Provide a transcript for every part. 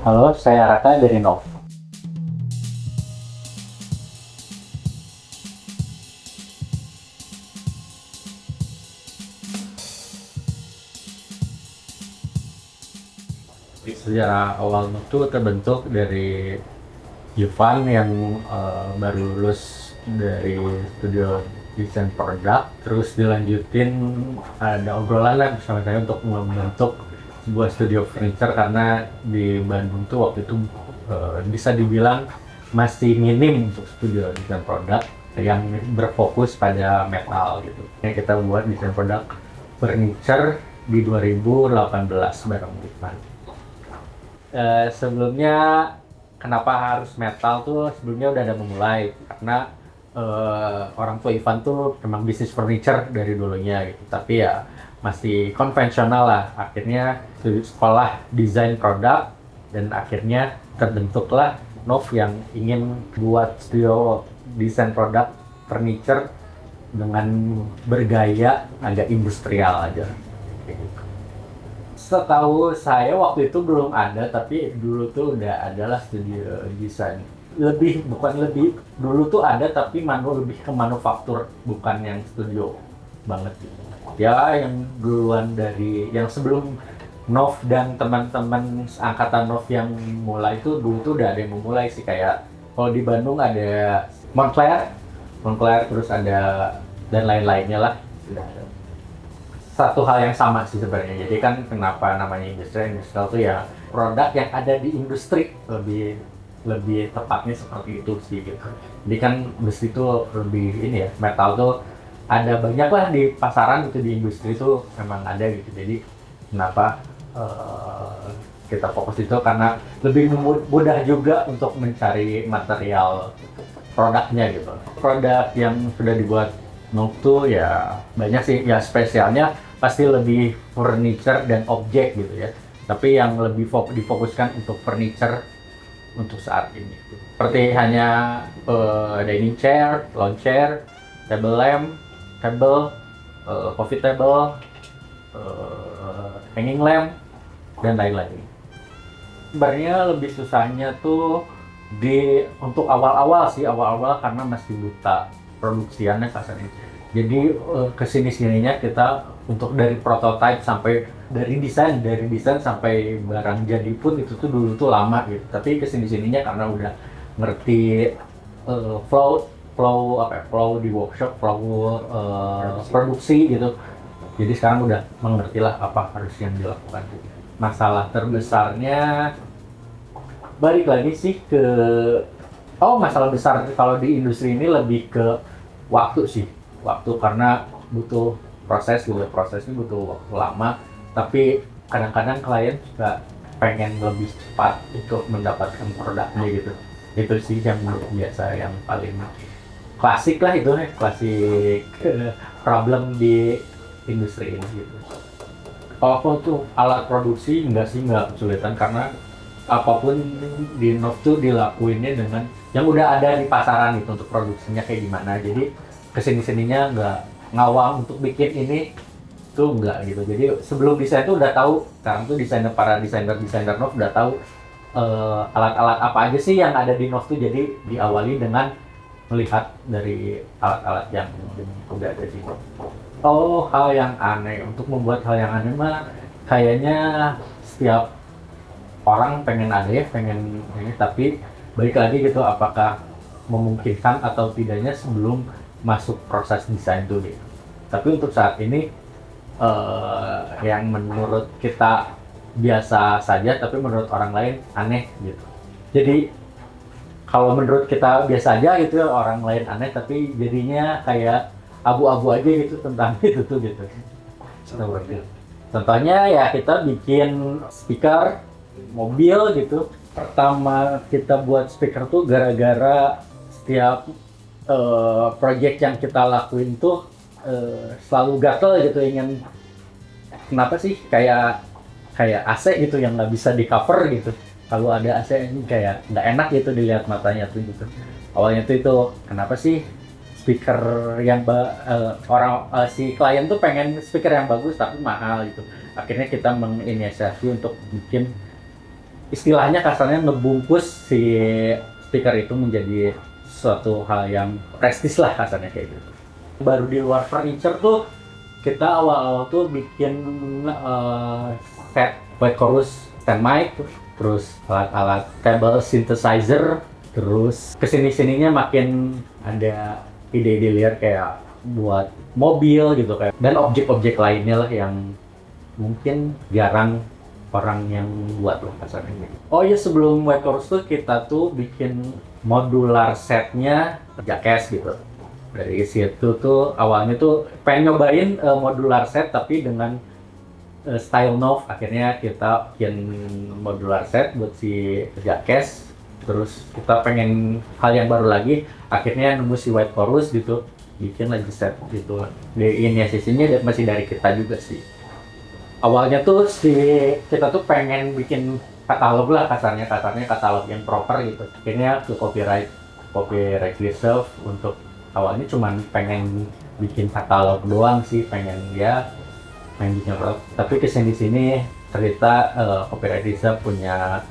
Halo, saya Raka dari Nov. Sejarah awal Nov itu terbentuk dari Yuvan yang baru lulus dari studio desain produk, terus dilanjutin ada obrolan lah bersama saya untuk membentuk sebuah studio furniture karena di Bandung tuh waktu itu bisa dibilang masih minim untuk studio desain produk yang berfokus pada metal gitu. Yang kita buat desain produk furniture di 2018 bareng Yuvan. Sebelumnya kenapa harus metal tuh sebelumnya udah ada memulai karena orang tua Ivan tuh memang bisnis furniture dari dulunya gitu, tapi ya masih konvensional lah. Akhirnya sekolah desain produk dan akhirnya terbentuklah Nov yang ingin buat studio desain produk furniture dengan bergaya agak industrial aja. Setahu saya waktu itu belum ada, tapi dulu tuh udah adalah studio desain. Bukan lebih, dulu tuh ada tapi lebih ke manufaktur, bukan yang studio banget gitu. Ya yang duluan dari, yang sebelum Nov dan teman-teman angkatan Nov yang mulai itu dulu tuh udah ada yang memulai sih, kayak kalau di Bandung ada Moncler terus ada dan lain-lainnya lah. Satu hal yang sama sih sebenarnya. Jadi kan kenapa namanya industrial tuh ya produk yang ada di industri, lebih tepatnya seperti itu sih gitu. Jadi kan industri tuh lebih ini ya, metal tuh ada banyak lah di pasaran gitu, di industri tuh memang ada gitu. Jadi kenapa kita fokus itu karena lebih mudah juga untuk mencari material produknya gitu. Produk yang sudah dibuat Nov tuh ya banyak sih, ya spesialnya pasti lebih furniture dan objek gitu ya. Tapi yang lebih difokuskan untuk furniture untuk saat ini. Seperti hanya dining chair, lounge chair, table lamp, coffee table, hanging lamp, dan lain-lain. Sebenarnya lebih susahnya tuh untuk awal-awal karena masih buta produksiannya kasarnya. Jadi kesini-sininya kita untuk dari prototype sampai dari desain sampai barang jadi pun itu tuh dulu tuh lama gitu. Tapi kesini-sininya karena udah ngerti flow di workshop, produksi gitu. Jadi sekarang udah mengerti lah apa harus yang dilakukan. Masalah terbesarnya balik lagi sih ke masalah besar kalau di industri ini lebih ke waktu karena butuh prosesnya butuh waktu lama, tapi kadang-kadang klien juga pengen lebih cepat untuk mendapatkan produknya gitu. Itu sih yang biasa yang paling klasik lah, itu klasik problem di industri ini gitu. Kalau tuh alat produksi nggak kesulitan karena apapun di Nov tuh dilakuinnya dengan yang udah ada di pasaran gitu untuk produksinya kayak gimana. Jadi kesini-sininya nggak ngawang untuk bikin ini tuh nggak gitu. Jadi sebelum desain tuh udah tahu, sekarang tuh para desainer Nov udah tahu alat-alat apa aja sih yang ada di Nov tuh. Jadi diawali dengan melihat dari alat-alat yang udah ada di Nov. Hal yang aneh, untuk membuat hal yang aneh mah kayaknya setiap orang pengen ini, tapi balik lagi gitu apakah memungkinkan atau tidaknya sebelum masuk proses desain tuh gitu. Tapi untuk saat ini yang menurut kita biasa saja tapi menurut orang lain aneh gitu. Jadi kalau menurut kita biasa aja gitu, orang lain aneh, tapi jadinya kayak abu-abu aja gitu tentang itu tuh gitu. Contohnya ya kita bikin speaker mobil gitu. Pertama kita buat speaker tuh gara-gara setiap project yang kita lakuin tuh selalu gatel gitu, ingin kenapa sih kayak AC gitu yang nggak bisa di cover gitu. Kalau ada AC ini kayak nggak enak gitu dilihat matanya tuh gitu. Awalnya tuh itu kenapa sih speaker yang si klien tuh pengen speaker yang bagus tapi mahal gitu. Akhirnya kita menginisiasi untuk bikin istilahnya kasarnya ngebungkus si speaker itu menjadi suatu hal yang prestis lah kasarnya kayak gitu. Baru di luar furniture tuh kita awal-awal tuh bikin set white chorus stand mic, terus alat-alat table synthesizer, terus kesini-sininya makin ada ide-ide liar kayak buat mobil gitu kayak, dan objek-objek lainnya lah yang mungkin jarang orang yang buat lah kasarnya. Oh iya, sebelum white chorus tuh kita tuh bikin modular setnya Jakes gitu. Dari situ tuh awalnya tuh pengen nyobain modular set tapi dengan style Nov. Akhirnya kita bikin modular set buat si Jakes. Terus kita pengen hal yang baru lagi, akhirnya nemu si white chorus gitu, bikin lagi set gitu. Inisiasinya masih dari kita juga sih. Awalnya tuh kita tuh pengen bikin katalog lah kasarnya katalog yang proper gitu. Akhirnya ke copyright reserve untuk awalnya cuman pengen bikin katalog doang sih, pengen bikin katalog. Tapi kesini cerita copyright reserve punya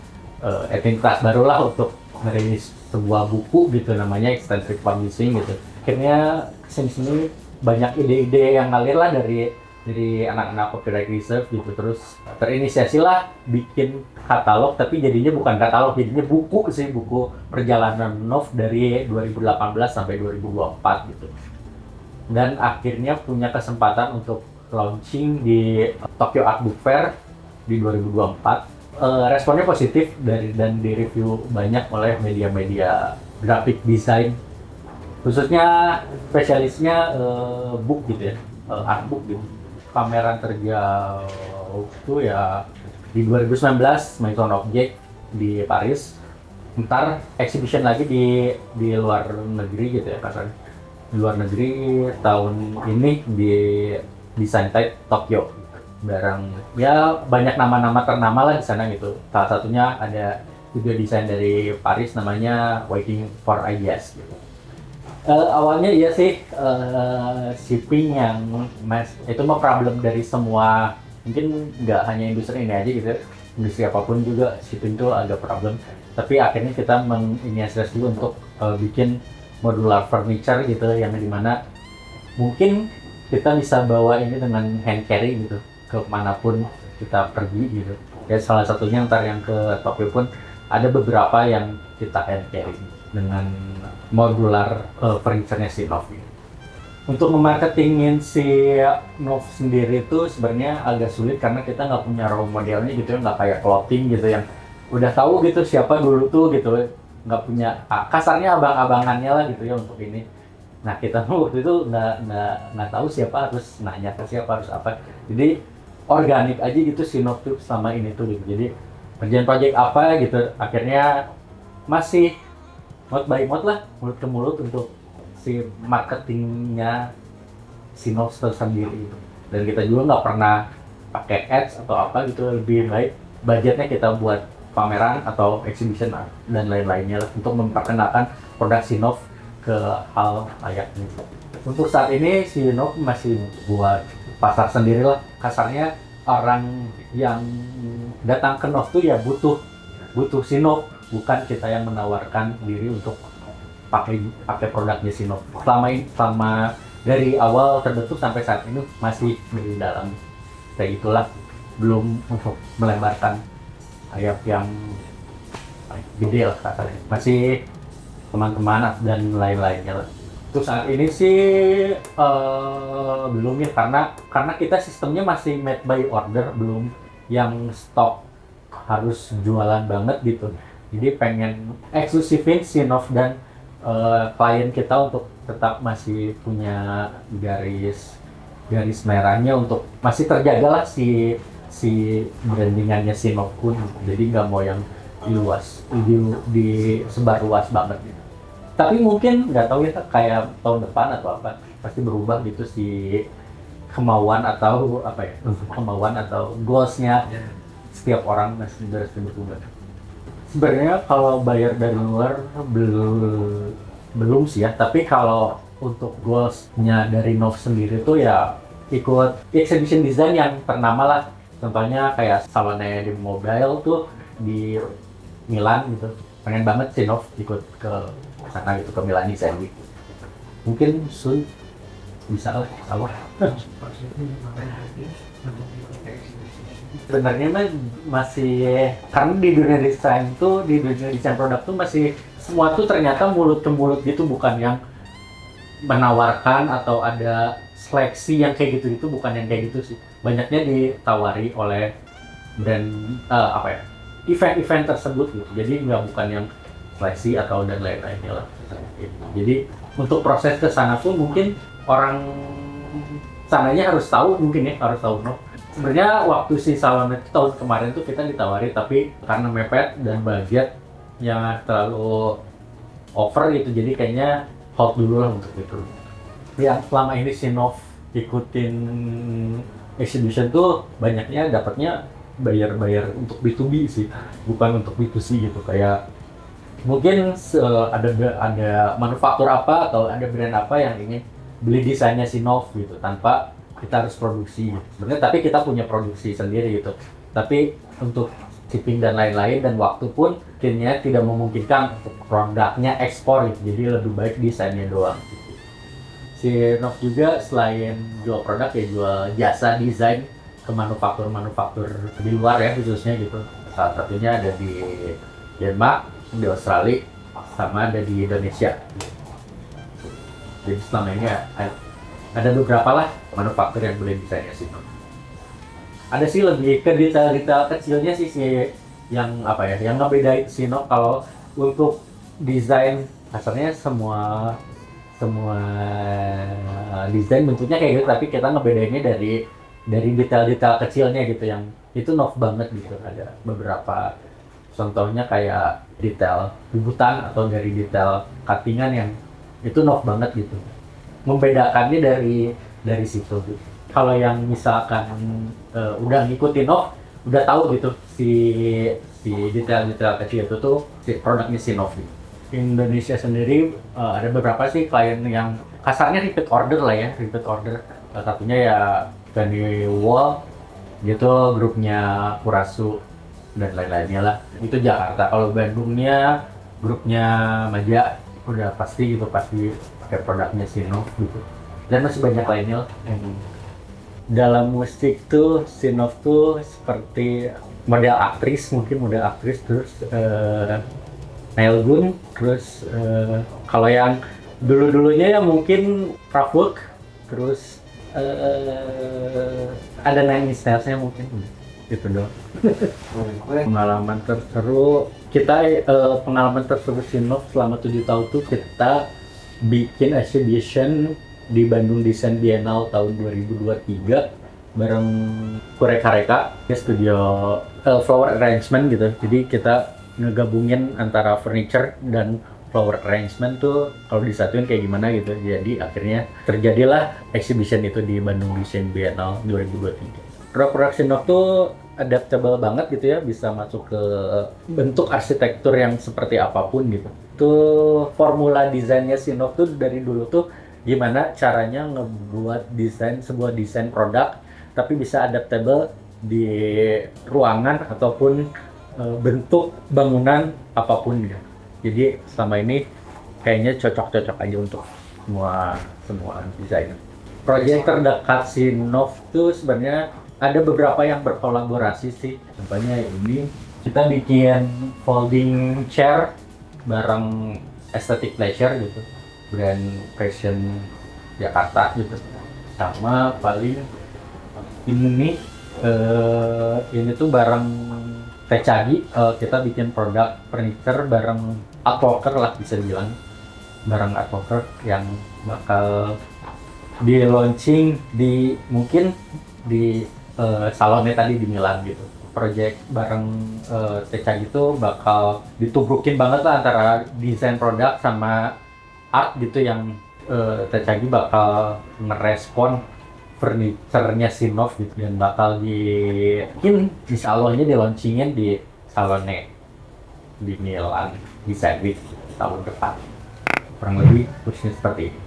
entitas baru lah untuk merilis sebuah buku gitu, namanya extensive publishing gitu. Akhirnya kesini banyak ide-ide yang ngalir lah dari anak-anak copyright reserve gitu. Terus terinisiasi lah bikin katalog, tapi jadinya bukan katalog, jadinya buku sih, buku perjalanan Nov dari 2018 sampai 2024 gitu. Dan akhirnya punya kesempatan untuk launching di Tokyo Art Book Fair di 2024. Responnya positif dan di-review banyak oleh media-media graphic design, khususnya spesialisnya book gitu ya, art book gitu. Pameran terjauh tuh ya di 2019 Maison Object di Paris. Ntar exhibition lagi di luar negeri gitu ya kasarnya. Di luar negeri tahun ini di Design Tide Tokyo. Barang ya banyak nama-nama ternama lah di sana gitu. Salah satunya ada juga desain dari Paris namanya Waiting for Ideas gitu. Awalnya iya sih, shipping yang itu mah problem dari semua, mungkin nggak hanya industri ini aja gitu, industri apapun juga shipping itu agak problem. Tapi akhirnya kita menginisiasi dulu untuk bikin modular furniture gitu, yang dimana mungkin kita bisa bawa ini dengan hand carry gitu ke manapun kita pergi gitu. Ya salah satunya ntar yang ke Tokyo pun ada beberapa yang kita hand carry dengan modular furniture-nya si Nov. Untuk memarketingin si Nov sendiri itu sebenarnya agak sulit karena kita nggak punya raw modelnya gitu ya, nggak kayak clothing gitu yang udah tahu gitu siapa dulu tuh gitu, nggak punya kasarnya abang-abangannya lah gitu ya untuk ini. Nah kita waktu itu nggak tahu siapa, harus nanya ke siapa, harus apa. Jadi organik aja gitu si Nov tuh sama ini tuh gitu. Jadi kerjaan project apa gitu, akhirnya masih mouth by mouth lah, mulut ke mulut untuk si marketingnya si Nov sendiri gitu. Dan kita juga nggak pernah pakai ads atau apa gitu, lebih baik budgetnya kita buat pameran atau exhibition dan lain-lainnya lah untuk memperkenalkan produk si Nov ke hal layak ini. Untuk saat ini si Nov masih buat pasar sendiri lah, kasarnya orang yang datang ke Nov tuh ya butuh si Nov, bukan kita yang menawarkan diri untuk pakai produknya si Nov. Selama dari awal terbentuk sampai saat ini masih di dalam kayak gitulah, belum untuk melebarkan sayap yang gede lah katanya, masih teman-teman dan lain-lainnya lah. Untuk saat ini sih belum ya, karena kita sistemnya masih made by order, belum yang stok harus jualan banget gitu. Jadi pengen eksklusifin si Nov dan klien kita untuk tetap masih punya garis merahnya, untuk masih terjaga lah si brandingannya si Nov pun. Jadi nggak mau yang disebar luas banget gitu. Tapi mungkin nggak tahu ya, kayak tahun depan atau apa pasti berubah gitu si kemauan atau goalsnya setiap orang masih berubah. Sebenarnya kalau bayar dari luar belum sih ya, tapi kalau untuk goalsnya dari Nov sendiri tuh ya ikut exhibition design yang ternama lah. Contohnya kayak salonnya di Mobile tuh di Milan gitu. Pengen banget Sinov ikut ke sana gitu, ke Milan Design Week. Mungkin soon bisa lah, Allah. Sebenarnya mah masih, karena di dunia desain produk tuh masih semua tuh ternyata mulut ke mulut gitu, bukan yang menawarkan atau ada seleksi yang kayak gitu, bukan yang kayak gitu sih. Banyaknya ditawari oleh brand event-event tersebut gitu. Jadi bukan yang seleksi atau dan lain-lainnya lah. Jadi untuk proses ke sana pun mungkin orang sananya harus tahu no. Sebenarnya waktu si salon itu tahun kemarin tuh kita ditawari, tapi karena mepet dan budget yang terlalu over gitu, jadi kayaknya hold dulu lah untuk itu. Yang selama ini Sinov ikutin exhibition tuh banyaknya dapatnya bayar untuk B2B sih, bukan untuk B2C gitu. Kayak mungkin ada manufaktur apa atau ada brand apa yang ingin beli desainnya Sinov gitu tanpa kita harus produksi gitu. Sebenarnya tapi kita punya produksi sendiri gitu. Tapi untuk shipping dan lain-lain dan waktu pun akhirnya tidak memungkinkan untuk produknya ekspor gitu. Jadi lebih baik desainnya doang gitu. Sinov juga selain jual produk ya jual jasa desain ke manufaktur di luar ya khususnya gitu. Salah satunya ada di Denmark, di Australia, sama ada di Indonesia. Jadi selama ini ada beberapa lah manufaktur yang boleh desainnya Sinov. Ada sih lebih ke detail-detail kecilnya sih yang yang ngebedain Sinov. Kalau untuk desain kasarnya semua desain bentuknya kayak gitu, tapi kita ngebedainnya dari detail-detail kecilnya gitu, yang itu Nov banget gitu. Ada beberapa contohnya kayak detail bubutan atau dari detail cuttingan yang itu Nov banget gitu. Membedakannya dari situ gitu. Kalau yang misalkan udah ngikutin Nov, udah tahu gitu si detail-detail kecil itu tuh si produknya Sinov gitu. Indonesia sendiri ada beberapa sih klien yang kasarnya repeat order lah ya, salah satunya ya Vanny Wall gitu, grupnya Kurasu dan lain-lainnya lah. Itu Jakarta. Kalau Bandungnya grupnya Maja udah pasti pakai produknya Sinov gitu. Dan masih banyak lainnya lah. Dalam musik tuh Sinov tuh seperti model aktris terus Neil Gunn, terus kalau yang dulu-dulunya ya mungkin Kraftwerk, terus ada Nine Inch Nails-nya mungkin gitu doang. Pengalaman terseru pengalaman terseru Sinov selama 7 tahun tuh kita bikin exhibition di Bandung Design Biennale tahun 2023 bareng Kurekareka, studio flower arrangement gitu. Jadi kita ngegabungin antara furniture dan flower arrangement tuh kalau disatuin kayak gimana gitu. Jadi akhirnya terjadilah exhibition itu di Bandung Design Biennale 2023. Produk Sinov tuh adaptable banget gitu ya, bisa masuk ke bentuk arsitektur yang seperti apapun gitu. Tuh formula desainnya Sinov tuh dari dulu tuh gimana caranya ngebuat sebuah desain produk tapi bisa adaptable di ruangan ataupun bentuk bangunan apapun gitu. Jadi selama ini kayaknya cocok aja untuk semua desainer. Proyek terdekat Sinov tuh sebenarnya ada beberapa yang berkolaborasi sih. Contohnya ini kita bikin folding chair bareng Aesthetic Pleasure gitu, brand fashion Jakarta gitu. Sama paling ini tuh bareng Tecagi, kita bikin produk furniture bareng Artwalker lah bisa dibilang, bareng Artwalker yang bakal di launching mungkin di salonnya tadi di Milan gitu. Project bareng Tecagi itu bakal ditubrukin banget lah antara desain produk sama art gitu, yang Tecagi bakal ngerespon furniture-nya Sinov gitu, dan bakal mungkin insya Allahnya di launchingin di salonnya di Milan Design Week tahun depan. Kurang lebih khususnya seperti ini.